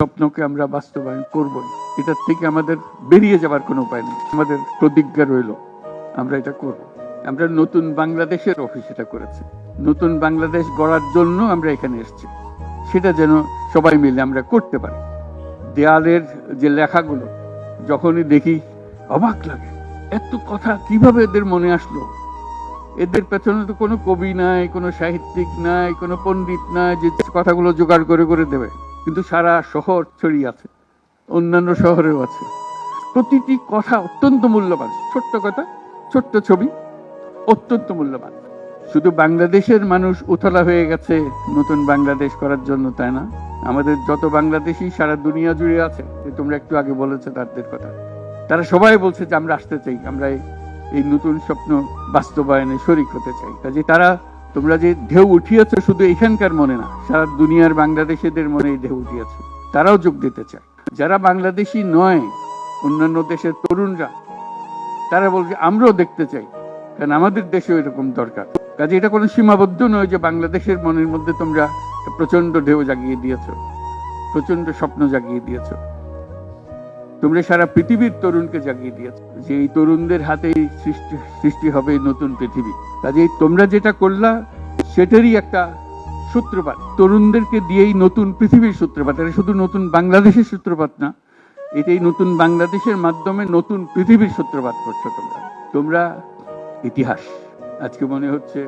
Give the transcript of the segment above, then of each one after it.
স্বপ্নকে আমরা বাস্তবায়ন করবই। এটার থেকে আমাদের বেরিয়ে যাবার কোনো উপায় নেই। আমাদের প্রতিজ্ঞা রইল আমরা এটা করব। আমরা নতুন বাংলাদেশের অফিস এটা করেছি। নতুন বাংলাদেশ গড়ার জন্য আমরা এখানে এসেছি, সেটা যেন সবাই মিলে আমরা করতে পারি। দেয়ালের যে লেখাগুলো যখনই দেখি অবাক লাগে, এত কথা কিভাবে এদের মনে আসলো। এদের পেছনে তো কোনো কবি নাই, কোনো সাহিত্যিক নাই, কোনো পণ্ডিত নাই যে কথাগুলো জোগাড় করে করে দেবে। কিন্তু সারা শহর ছড়িয়ে আছে, অন্যান্য শহরেও আছে। প্রতিটি কথা অত্যন্ত মূল্যবান। ছোট্ট কথা, ছোট্ট ছবি, অত্যন্ত মূল্যবান। শুধু বাংলাদেশের মানুষ উতলা হয়ে গেছে নতুন বাংলাদেশ করার জন্য, তাই না? আমাদের যত বাংলাদেশি সারা দুনিয়া জুড়ে আছে, তোমরা একটু আগে বলেছো তাদের কথা, তারা সবাই বলছে যে আমরা আসতে চাই, আমরা এই নতুন স্বপ্ন বাস্তবায়নে শরিক হতে চাই। কাজে তারা, তোমরা যে ঢেউ উঠিয়েছো শুধু এখানকার মনে না, সারা দুনিয়ার বাংলাদেশিদের মনে এই ঢেউ উঠিয়েছে, তারাও যোগ দিতে চায়। যারা বাংলাদেশি নয়, অন্যান্য দেশের তরুণরা, তারা বলছে আমরাও দেখতে চাই, কারণ আমাদের দেশেও এরকম দরকার। কাজে এটা কোনো সীমাবদ্ধ নয় যে বাংলাদেশের মনের মধ্যে তোমরা প্রচন্ড ঢেউ জাগিয়ে দিয়েছো, প্রচন্ড স্বপ্ন জাগিয়ে দিয়েছো। তোমরা সারা পৃথিবীর তরুণকে জাগিয়ে দিয়েছো যে এই তরুণদের হাতেই সৃষ্টি হবে নতুন পৃথিবী। কাজে তোমরা যেটা করলা সেটারই একটা সূত্রপাত, তরুণদেরকে দিয়েই নতুন পৃথিবীর সূত্রপাত। এটা শুধু নতুন বাংলাদেশের সূত্রপাত না, এটাই নতুন বাংলাদেশের মাধ্যমে নতুন পৃথিবীর সূত্রপাত করছো তোমরা। ইতিহাস আজকে মনে হচ্ছে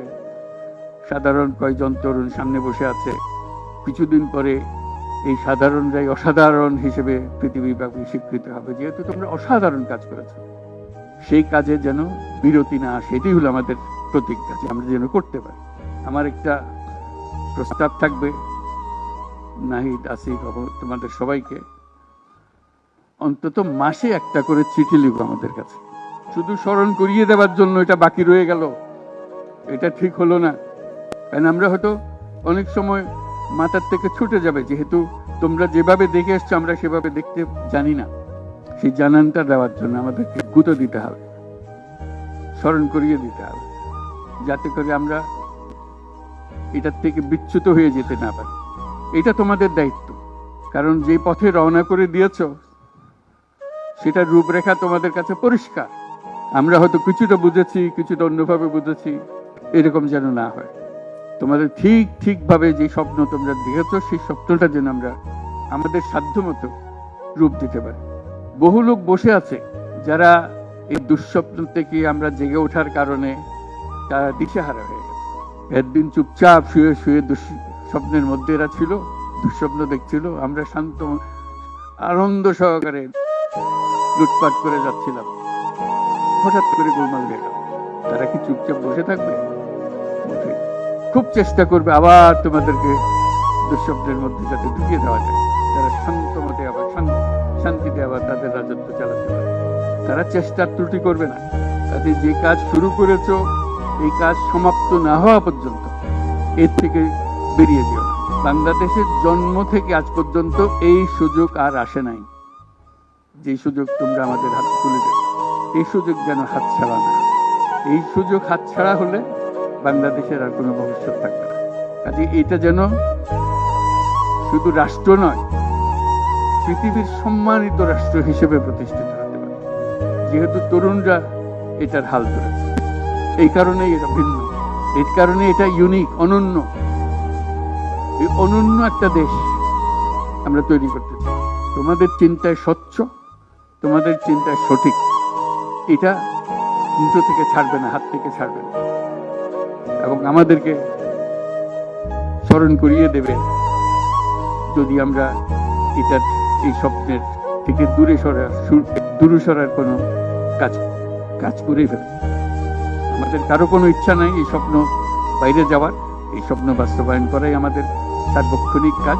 সাধারণ কয়েকজন তরুণ সামনে বসে আছে, কিছুদিন পরে এই সাধারণরাই অসাধারণ হিসেবে পৃথিবীব্যাপী স্বীকৃত হবে, যেহেতু তোমরা অসাধারণ কাজ করেছো। সেই কাজে যেন বিরতি না আসে, এটাই হলো আমাদের প্রতিজ্ঞা, যে আমরা যেন করতে পারি। আমার একটা প্রস্তাব থাকবে, নাহিদ, আসিফ, তোমাদের সবাইকে অন্তত মাসে একটা করে চিঠি লিখো আমাদের কাছে, শুধু স্মরণ করিয়ে দেওয়ার জন্য। এটা বাকি রয়ে গেল, এটা ঠিক হলো না। কারণ আমরা হয়তো অনেক সময় মাথার থেকে ছুটে যাবে, যেহেতু তোমরা যেভাবে দেখে এসছো আমরা সেভাবে দেখতে জানি না। সেই জানানটা দেওয়ার জন্য আমাদেরকে গুঁতো দিতে হবে, স্মরণ করিয়ে দিতে হবে, যাতে করে আমরা এটার থেকে বিচ্যুত হয়ে যেতে না পারি। এটা তোমাদের দায়িত্ব, কারণ যে পথে রওনা করে দিয়েছো সেটার রূপরেখা তোমাদের কাছে পরিষ্কার। আমরা হয়তো কিছুটা বুঝেছি, কিছুটা অন্যভাবে বুঝেছি, এরকম যেন না হয়। তোমাদের ঠিকভাবে যে স্বপ্ন তোমরা দেখেছো, সেই স্বপ্নটা যেন আমরা আমাদের সাধ্যমতো রূপ দিতে পারি। বহু লোক বসে আছে যারা এই দুঃস্বপ্ন থেকে আমরা জেগে ওঠার কারণে তারা দিশেহারা হয়ে গেছে। একদিন চুপচাপ শুয়ে শুয়ে স্বপ্নের মধ্যে এরা ছিল, দুঃস্বপ্ন দেখছিল, আমরা শান্ত আনন্দ সহকারে লুটপাট করে যাচ্ছিলাম, হঠাৎ করে গোলমাল হয়ে গেল। তারা কি চুপচাপ বসে থাকবে? খুব চেষ্টা করবে আবার তোমাদেরকে দুঃস্বপ্নের মধ্যে যাতে ঢুকিয়ে দেওয়া যায়, তারা শান্ত মতে আবার শান্তিতে আবার তাদের রাজত্ব চালাতে পারে। তারা চেষ্টার ত্রুটি করবে না। তাতে যে কাজ শুরু করেছো, এই কাজ সমাপ্ত না হওয়া পর্যন্ত এর থেকে বেরিয়ে যেও না। বাংলাদেশের জন্ম থেকে আজ পর্যন্ত এই সুযোগ আর আসে নাই, যে সুযোগ তোমরা আমাদের হাতে তুলে দেবে। এই সুযোগ যেন হাতছাড়া না। এই সুযোগ হাতছাড়া হলে বাংলাদেশের আর কোনো ভবিষ্যৎ থাকবে না। কাজে এটা যেন শুধু রাষ্ট্র নয়, পৃথিবীর সম্মানিত রাষ্ট্র হিসেবে প্রতিষ্ঠিত হতে পারে, যেহেতু তরুণরা এটার হাল ধরেছে। এই কারণেই এটা ভিন্ন, এই কারণে এটা ইউনিক, অনন্য। এই অনন্য একটা দেশ আমরা তৈরি করতে চাই। তোমাদের চিন্তায় স্বচ্ছ, তোমাদের চিন্তায় সঠিক, এটা মুঠো থেকে ছাড়বে না, হাত থেকে ছাড়বে না, এবং আমাদেরকে স্মরণ করিয়ে দেবে যদি আমরা এটার, এই স্বপ্নের থেকে দূরে সরার কোনো কাজ করেই ফেলে। আমাদের কারো কোনো ইচ্ছা নাই এই স্বপ্ন বাইরে যাওয়ার, এই স্বপ্ন বাস্তবায়ন করাই আমাদের সার্বক্ষণিক কাজ।